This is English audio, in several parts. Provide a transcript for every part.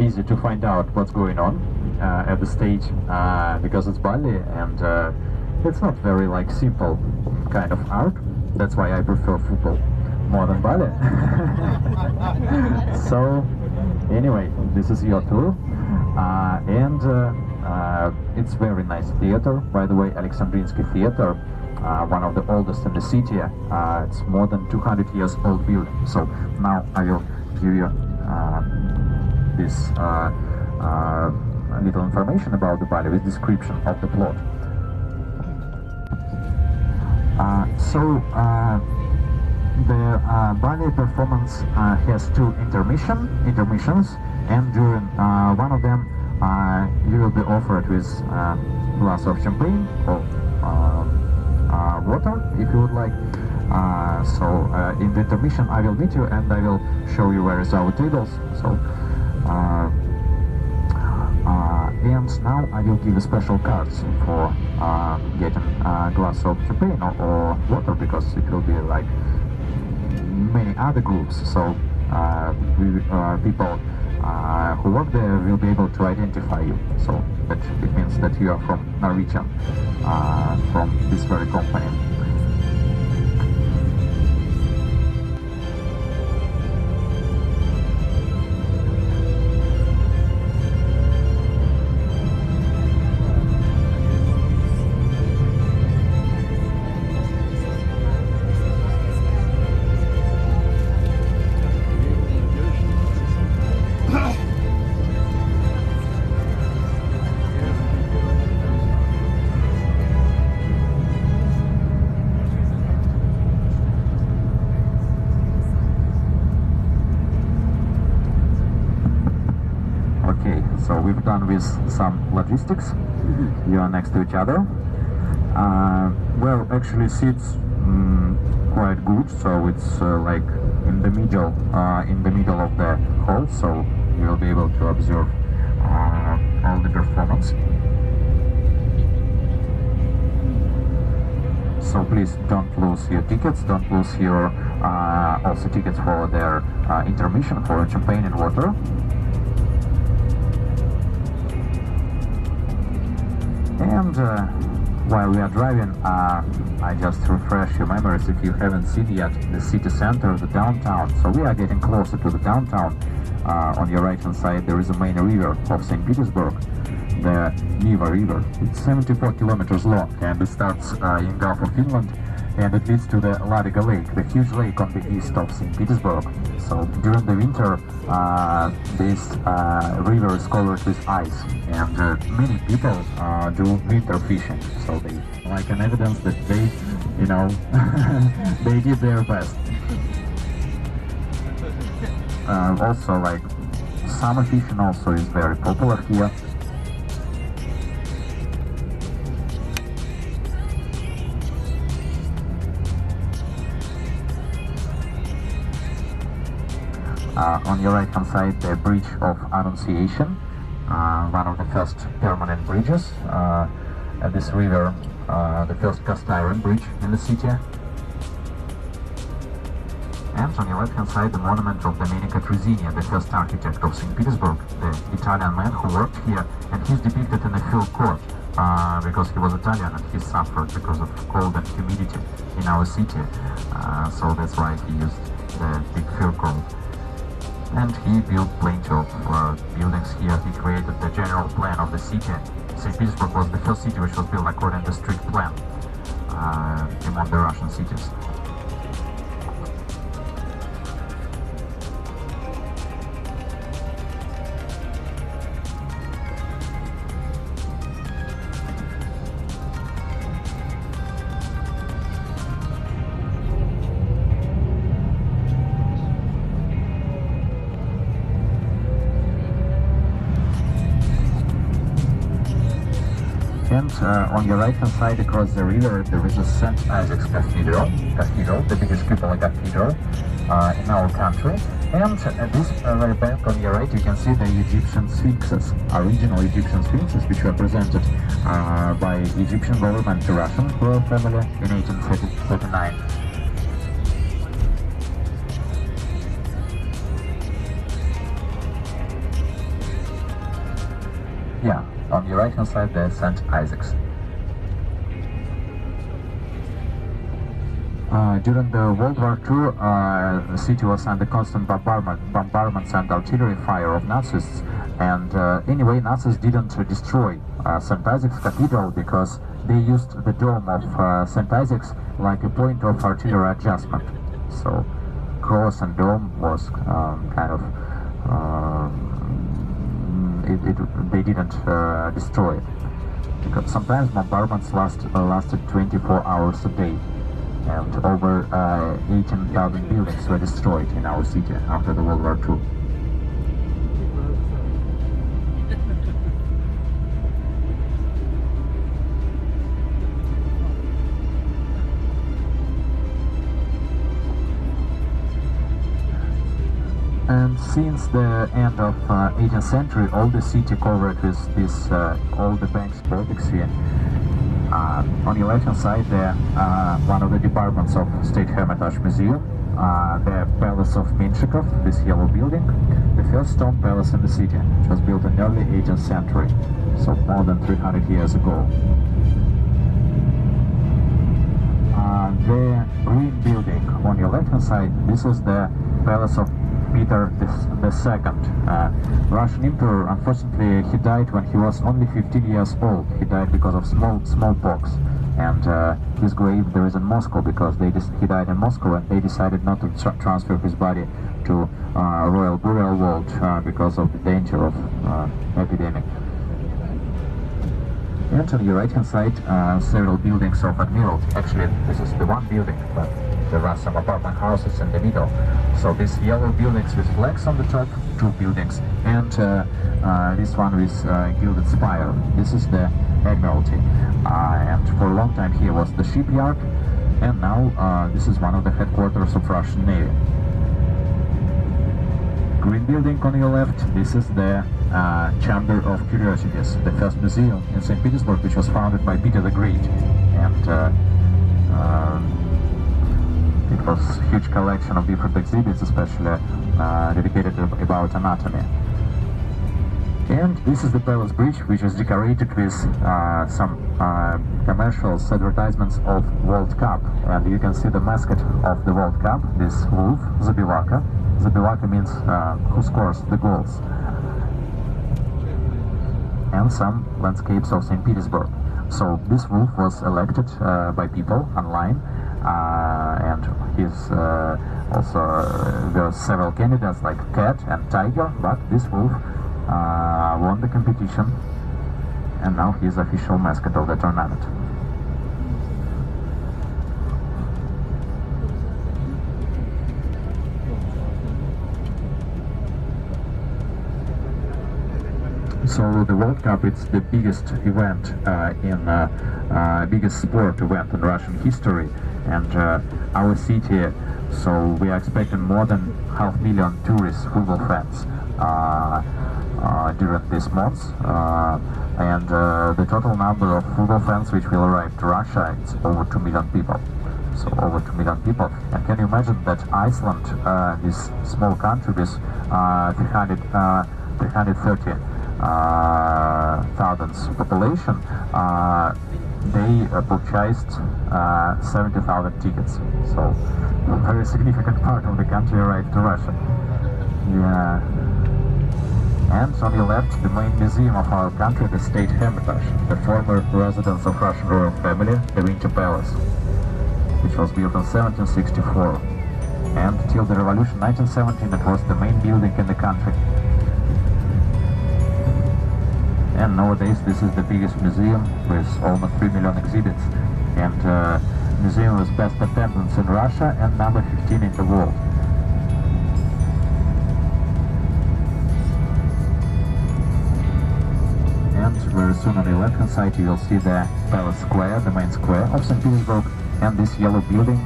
easy to find out what's going on at the stage because it's Bali, and it's not very like simple kind of art. That's why I prefer football more than Bali. So anyway, this is your tour, and it's very nice theater, by the way, Alexandrinsky Theatre, one of the oldest in the city. It's more than 200 years old building. So now I will give you this little information about the Bali with description of the plot. The Bali performance has two intermissions, and during one of them you will be offered with a glass of champagne or water if you would like. In the intermission I will meet you and I will show you where is our tables. And now I will give you special cards for getting a glass of champagne or water, because it will be like many other groups. So people who work there will be able to identify you. So that it means that you are from Norwegian, from this very company. So we've done with some logistics. You are next to each other. Well, actually seats quite good. So it's like in the middle of the hall. So you will be able to observe all the performance. So please don't lose your tickets. Don't lose your also tickets for their intermission for champagne and water. And while we are driving, I just refresh your memories if you haven't seen yet the city center, the downtown. So we are getting closer to the downtown. On your right hand side there is a main river of St. Petersburg, the Neva River. It's 74 kilometers long and it starts in Gulf of Finland, and it leads to the Ladoga Lake, the huge lake on the east of St. Petersburg. So during the winter, this river is covered with ice, and many people do winter fishing. So they like an evidence that they, you know, they did their best. Also, like summer fishing also is very popular here. On your right hand side, the bridge of Annunciation, one of the first permanent bridges at this river, the first cast iron bridge in the city. And on your right hand side, the monument of Catrion, the first architect of St. Petersburg, the Italian man who worked here, and he's depicted in a full court because he was Italian and he suffered because of cold and humidity in our city. So that's why he used the big fur coat. And he built plenty of buildings here. He created the general plan of the city. St. Petersburg was the first city which was built according to the strict plan among the Russian cities. And on your right hand side across the river there is a Saint Isaacs Cathedral, the biggest cupola cathedral in our country. And at this very back on your right you can see the Egyptian sphinxes, original Egyptian sphinxes, which were presented by Egyptian government to Russian royal family in 1839. Yeah, on your right hand side there's Saint Isaacs. During the World War II, the city was under constant bombardments and artillery fire of Nazis. And anyway, Nazis didn't destroy St. Isaacs Cathedral because they used the dome of St. Isaacs like a point of artillery adjustment. So cross and dome was they didn't destroy it. Because sometimes bombardments lasted 24 hours a day. And over 18,000 buildings were destroyed in our city after the World War II. And since the end of 18th century, all the city covered with this, all the banks, Baltic Sea. On your left-hand side there, one of the departments of State Hermitage Museum, the Palace of Minchikov, this yellow building, the first stone palace in the city, which was built in early 18th century, so more than 300 years ago. The green building on your left-hand side, this is the Palace of Peter II. Russian Emperor, unfortunately, he died when he was only 15 years old. He died because of smallpox. And his grave there is in Moscow because he died in Moscow and they decided not to transfer his body to Royal Burial Vault because of the danger of epidemic. And on your right hand side, several buildings of Admiralty. Actually, this is the one building, but there are some apartment houses in the middle. So these yellow buildings with flags on the top, two buildings, and this one with gilded spire. This is the Admiralty. And for a long time here was the shipyard, and now this is one of the headquarters of Russian Navy. Green building on your left, this is the Chamber of Curiosities, the first museum in St. Petersburg, which was founded by Peter the Great. And it was a huge collection of different exhibits, especially dedicated about anatomy. And this is the Palace Bridge, which is decorated with some commercials, advertisements of World Cup. And you can see the mascot of the World Cup, this wolf, Zabivaka. Zabivaka means who scores the goals. And some landscapes of St. Petersburg. So this wolf was elected by people online, and he's also there are several candidates like cat and tiger, but this wolf won the competition, and now he's official mascot of the tournament. So the World Cup, it's the biggest event biggest sport event in Russian history, and our city, so we are expecting more than 500,000 tourist football fans during this month, and the total number of football fans which will arrive to Russia, it's over 2 million people. So over 2 million people. And can you imagine that Iceland, this small country with 330,000 population, they purchased 70,000 tickets. So a very significant part of the country arrived to Russia. Yeah. And on your left, the main museum of our country, the State Hermitage, the former residence of Russian royal family, the Winter Palace, which was built in 1764. And till the revolution 1917, it was the main building in the country. And nowadays this is the biggest museum with almost 3 million exhibits, and museum with best attendance in Russia and number 15 in the world. And very soon on the left hand side you will see the Palace Square, the main square of St. Petersburg, and this yellow building.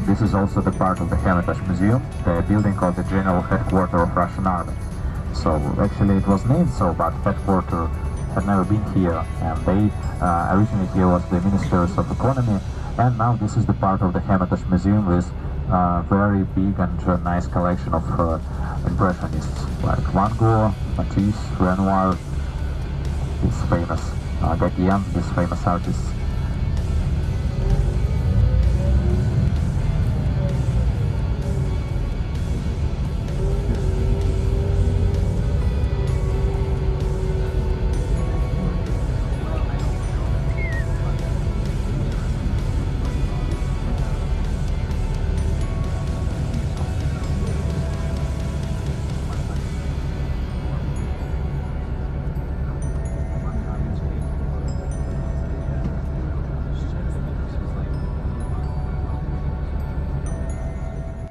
This is also the part of the Hermitage Museum, the building called the General Headquarters of Russian Army. So actually it was named so, but headquarters had never been here, and they originally here was the Ministers of Economy, and now this is the part of the Hermitage Museum with very big and nice collection of impressionists like Van Gogh, Matisse, Renoir, this famous Gauguin, this famous artist.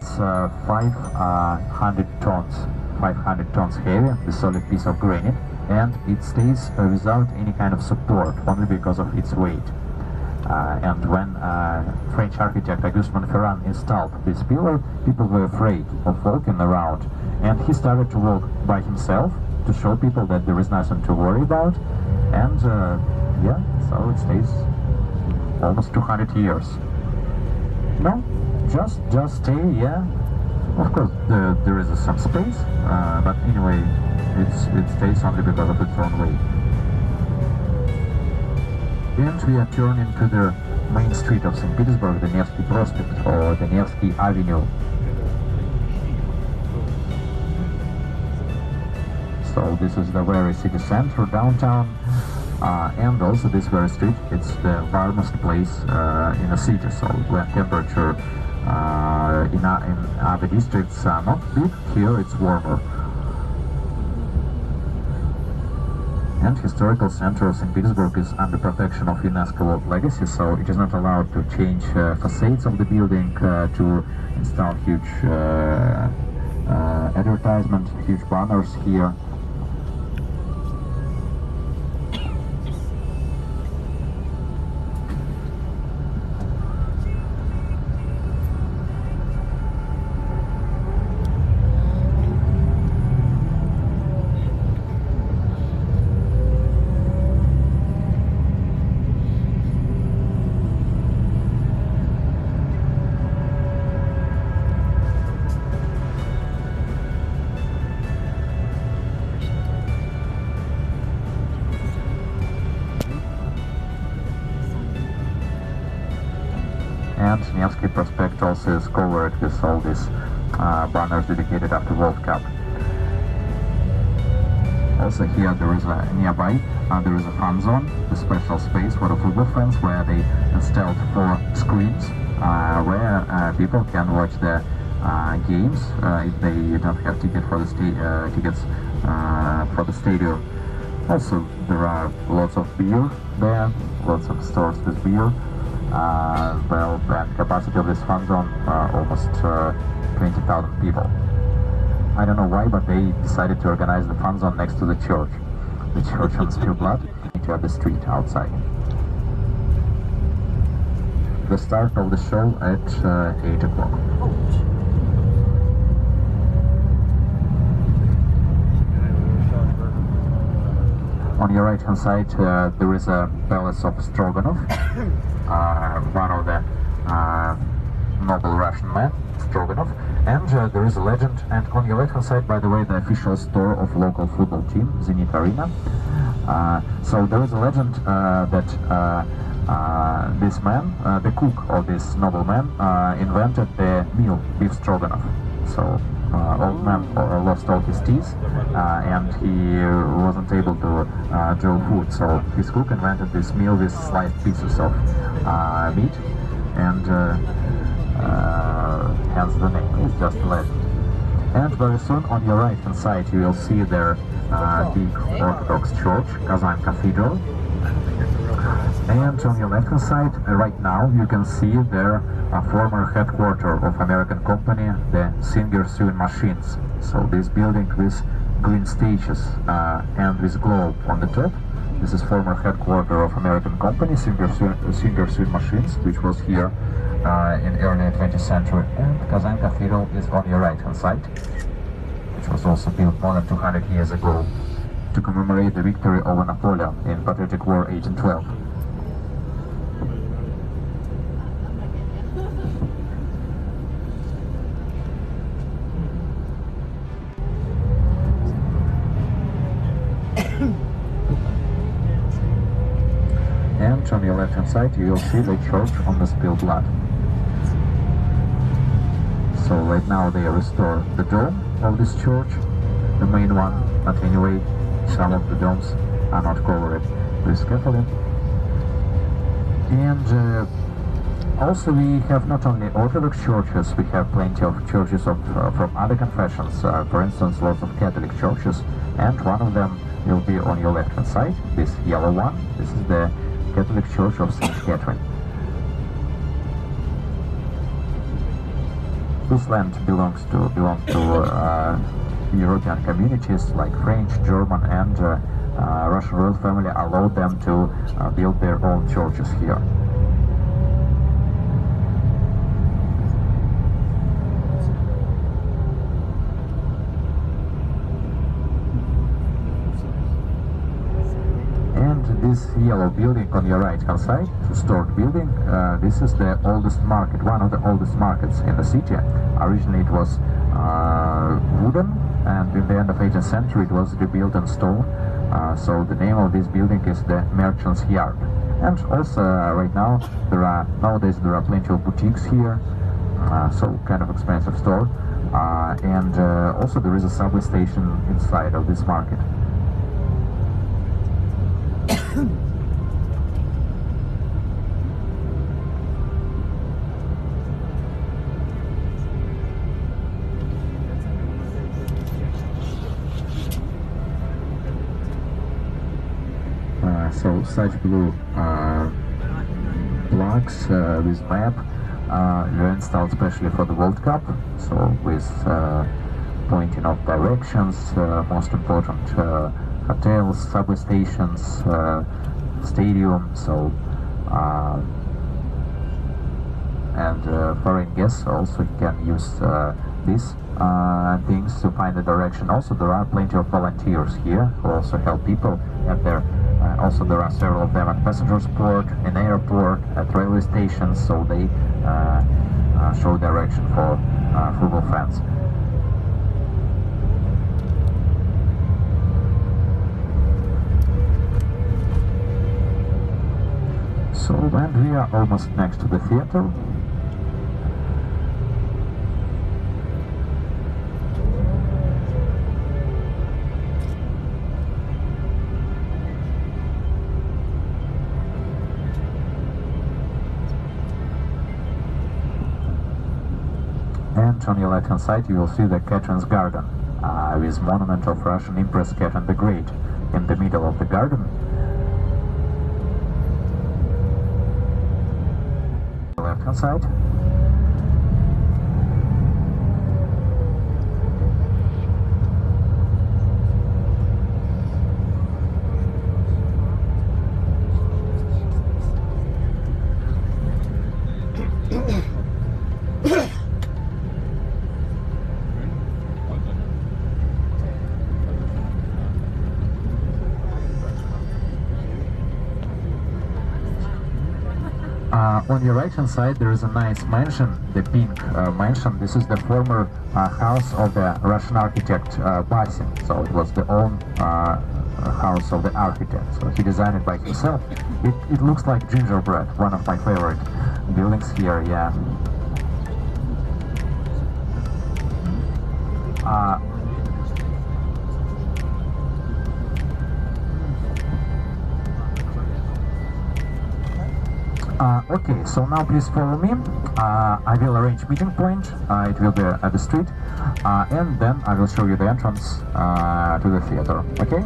It's 500 tons heavy, the solid piece of granite, and it stays without any kind of support, only because of its weight. And when French architect Auguste Montferrand installed this pillar, people were afraid of walking around, and he started to walk by himself to show people that there is nothing to worry about, and yeah, so it stays almost 200 years. No, just stay, yeah. Of course, there is some space, but anyway, it stays only because of its own weight. And we are turning to the main street of St. Petersburg, the Nevsky Prospect or the Danielski Avenue. So this is the very city center, downtown, and also this very street, it's the warmest place in the city, so when temperature in other districts are not big, here it's warmer. And historical center of St. Petersburg is under protection of UNESCO World Legacy, so it is not allowed to change facades of the building, to install huge advertisement, huge banners here. And Nevsky Prospect also is covered with all these banners dedicated after World Cup. Also here there is nearby there is a fan zone, a special space for the football fans where they installed 4 screens where people can watch the games if they don't have tickets for the stadium. Also there are lots of beer there, lots of stores with beer. Well, the capacity of this fan zone almost 20,000 people. I don't know why, but they decided to organize the fan zone next to the church on Spielblatt, into the street outside. The start of the show at 8 o'clock. On your right hand side there is a Palace of Stroganov, one of the noble Russian men, Stroganov, and there is a legend, and on your right hand side, by the way, the official store of local football team, Zenit Arena. So there is a legend that this man, the cook of this nobleman, invented the meal, beef stroganoff. So old man lost all his teeth and he wasn't able to do food, so his cook invented this meal with sliced pieces of meat, and hence the name. It's just a legend. And very soon on your right hand side you will see their big Orthodox church, Kazan Cathedral. And on your left hand side, right now, you can see their former headquarters of American company, the Singer Sewing Machines. So this building with green stages and with globe on the top. This is former headquarters of American company, Singer Sewing Machines, which was here in early 20th century. And Kazan Cathedral is on your right hand side, which was also built more than 200 years ago to commemorate the victory over Napoleon in Patriotic War 1812. And on your left hand side you will see the church on the spilled blood. So right now they restore the dome of this church, the main one, but anyway some of the domes are not covered with scaffolding. And also we have not only Orthodox churches, we have plenty of churches from other confessions, for instance lots of Catholic churches, and one of them will be on your left hand side, this yellow one. This is the Catholic Church of Saint Catrion. This land belongs to European communities like French, German and Russian royal family allowed them to build their own churches here. This yellow building on your right hand side, historic building, this is the oldest market, one of the oldest markets in the city. Originally it was wooden, and in the end of 18th century it was rebuilt in stone. So the name of this building is the Merchant's Yard. And also right now nowadays there are plenty of boutiques here, so kind of expensive store. And also there is a subway station inside of this market. So such blue blocks with map were installed especially for the World Cup, so with pointing of directions, most important hotels, subway stations, stadium, so and foreign guests also can use these things to find the direction. Also there are plenty of volunteers here who also help people at their also there are several of them at passengers port, in airport, at railway stations, so they show direction for football fans. So and we are almost next to the theater. And on your left hand side you will see the Catrion's garden, with monument of Russian Empress Catherine the Great in the middle of the garden. Left hand side. On your right hand side there is a nice mansion, the pink mansion. This is the former house of the Russian architect Basin, so it was the own house of the architect, so he designed it by himself. It looks like gingerbread, one of my favorite buildings here, yeah. Okay, so now please follow me. I will arrange meeting point. It will be at the street, and then I will show you the entrance to the theater. Okay?